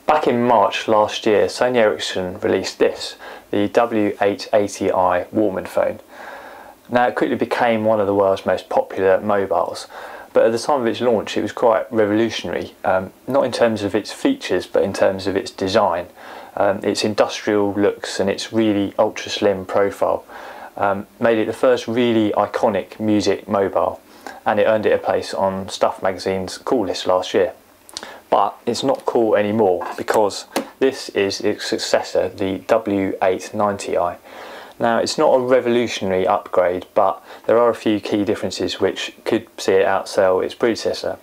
Back in March last year, Sony Ericsson released this, the W890i Walkman phone. Now it quickly became one of the world's most popular mobiles, but at the time of its launch it was quite revolutionary, not in terms of its features but in terms of its design. Its industrial looks and its really ultra slim profile made it the first really iconic music mobile, and it earned it a place on Stuff magazine's cool list last year. But it's not cool anymore because this is its successor, the W890i. Now it's not a revolutionary upgrade, but there are a few key differences which could see it outsell its predecessor.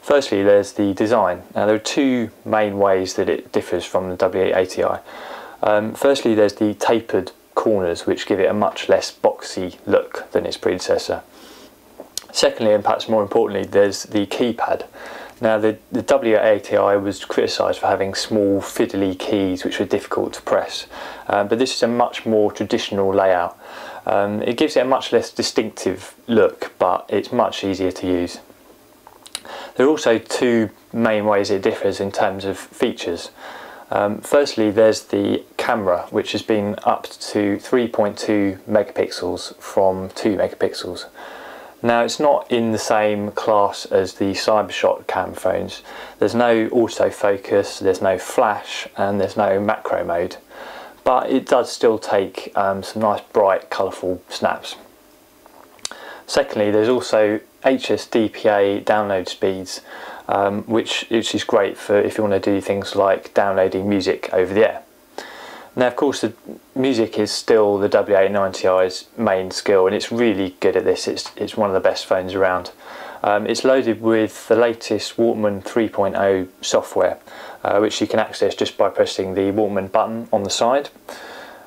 Firstly, there's the design. Now there are two main ways that it differs from the W890i. Firstly, there's the tapered corners which give it a much less boxy look than its predecessor. Secondly, and perhaps more importantly, there's the keypad. Now the W890i was criticised for having small fiddly keys which were difficult to press, but this is a much more traditional layout. It gives it a much less distinctive look, but it's much easier to use. There are also two main ways it differs in terms of features. Firstly, there's the camera, which has been upped to 3.2 megapixels from 2 megapixels. Now it's not in the same class as the CyberShot cam phones. There's no autofocus, there's no flash, and there's no macro mode, but it does still take some nice bright colourful snaps. Secondly, there's also HSDPA download speeds, which is great for if you want to do things like downloading music over the air. Now of course the music is still the W890i's main skill, and it's really good at this. It's one of the best phones around. It's loaded with the latest Walkman 3.0 software, which you can access just by pressing the Walkman button on the side.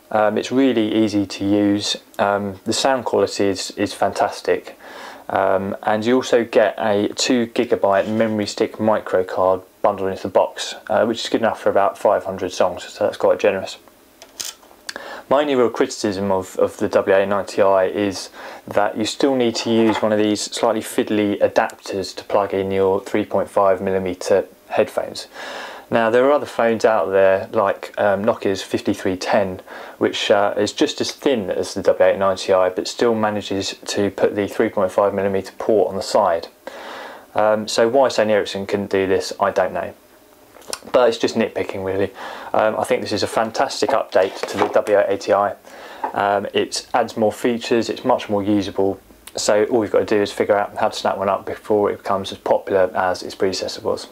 It's really easy to use. The sound quality is fantastic, and you also get a 2 GB memory stick micro card bundled into the box, which is good enough for about 500 songs, so that's quite generous. My only real criticism of the W890i is that you still need to use one of these slightly fiddly adapters to plug in your 3.5mm headphones. Now there are other phones out there like Nokia's 5310, which is just as thin as the W890i but still manages to put the 3.5mm port on the side. So why Sony Ericsson couldn't do this, I don't know. But it's just nitpicking really. I think this is a fantastic update to the W890i. It adds more features, it's much more usable, so all we've got to do is figure out how to snap one up before it becomes as popular as its predecessor was.